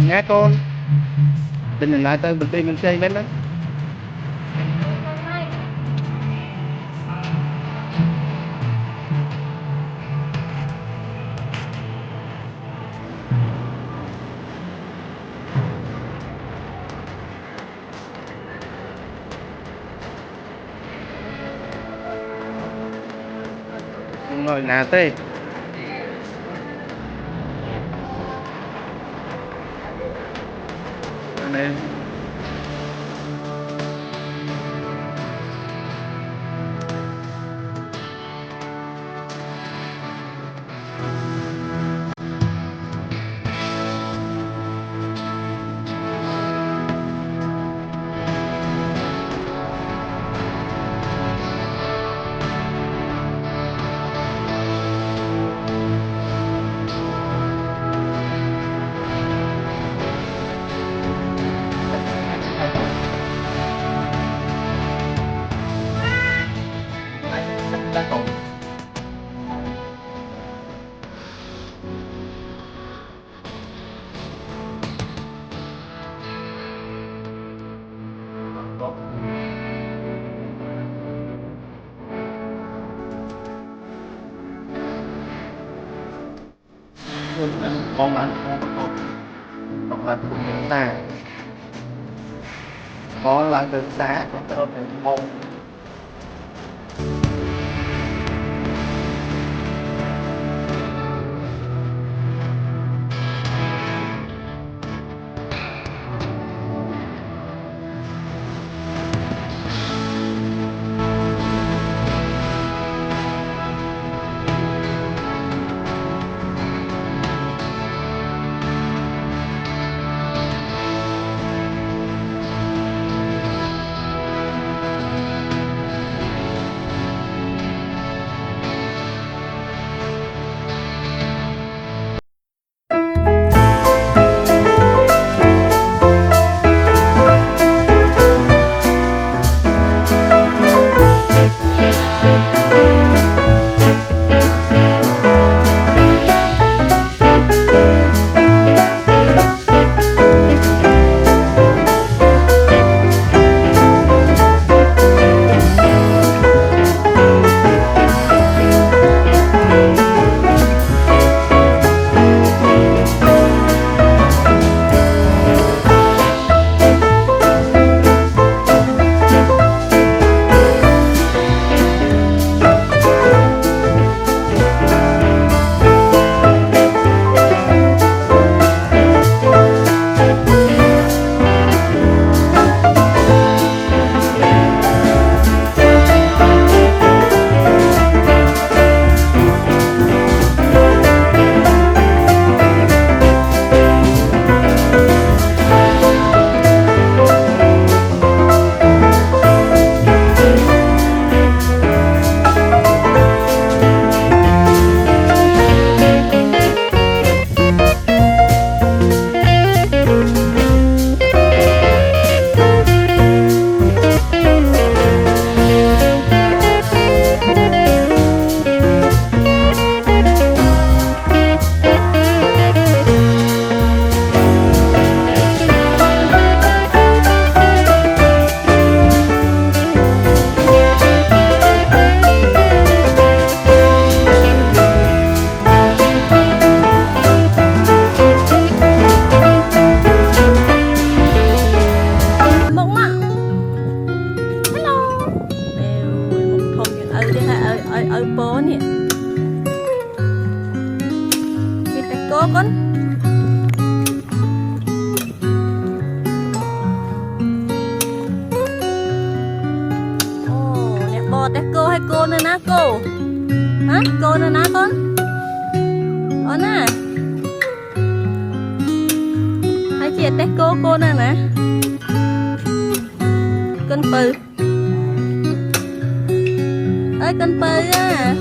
Nhá con. Bình lại tên mình chơi bên đó. Rồi nè tê. Này. Đã còn. Con bạn con bạn của chúng ta có là từ xã có tới môn ở bố nè cái tay cô con ồ nè bò tay cô hay cô nữa ná cô hả cô nữa ná con nè hãy chia tay cô nè nè con bự ơi con bự á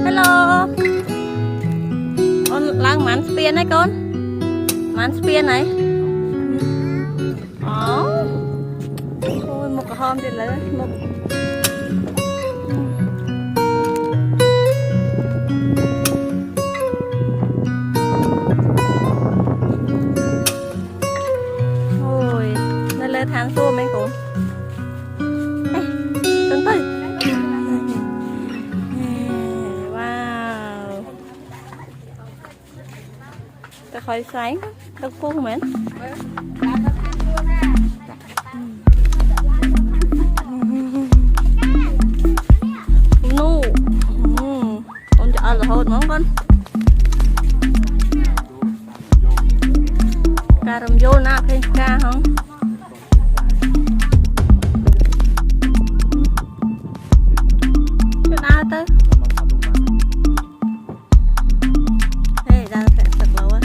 hello con lang mán spiên đấy con mán spiên này ôi một cái hôm thì lấy một phơi sáng đất phun mến nu con cho là hột món con cà rầm vô nè thấy ca không cái nào tới đây đang sẽ sực lâu á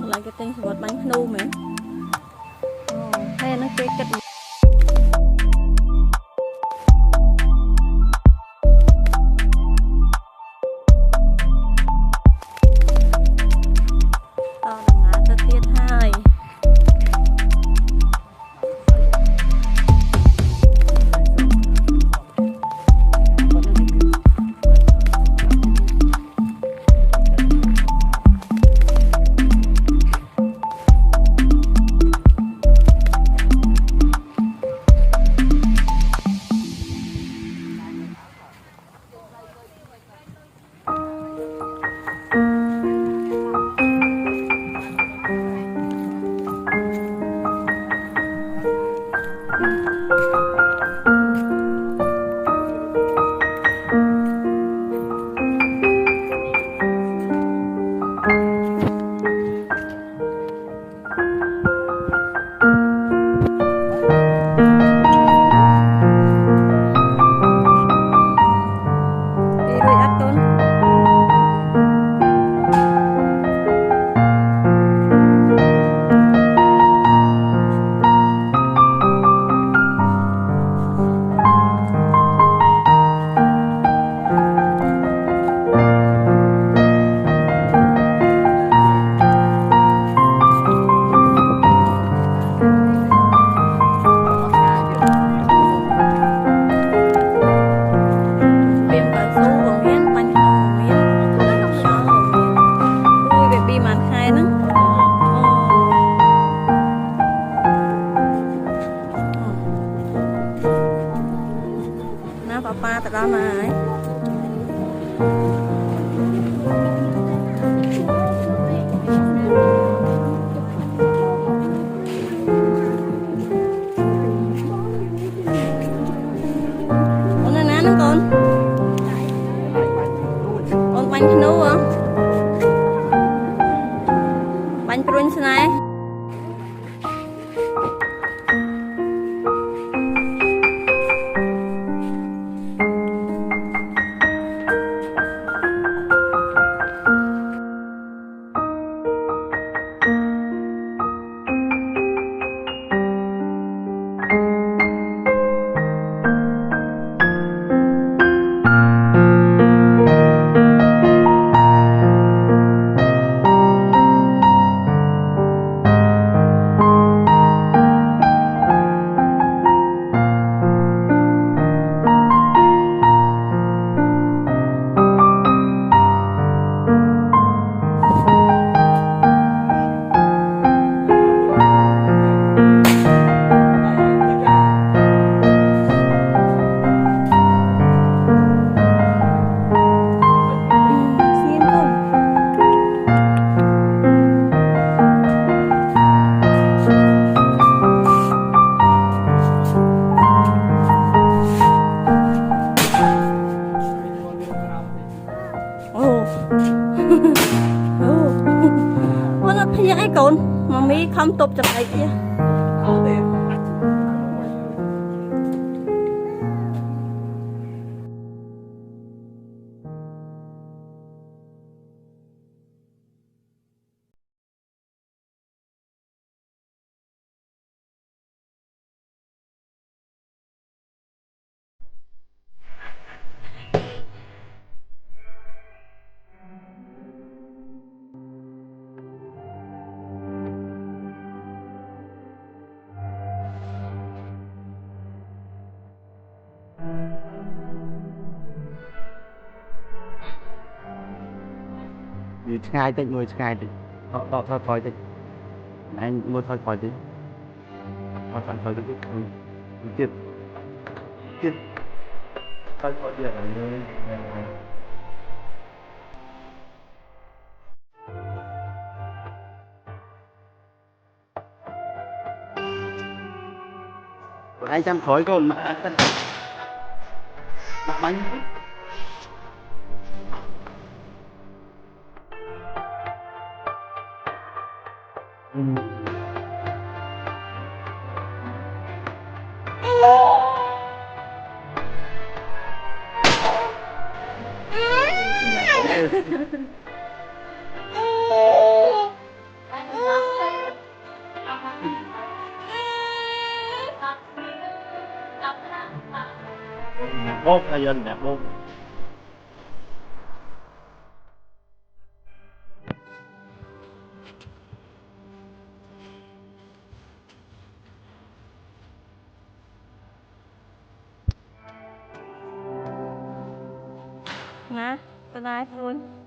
lại cái tên vật bánh nu mẹ hay nó cây cất to đừng ngã cho tiết hai papa từ đó mà ấy con này nè con bánh nấu hả bánh brunch này con mà mi không tục chụp ấy kia như ngay tới người ngay thì thôi thôi đi anh mua thôi thôi đi thôi đi tiếp tiếp thôi đi anh chăm khỏi con mà bánh bốp thay dân đẹp bốp nè, bye bye Phương.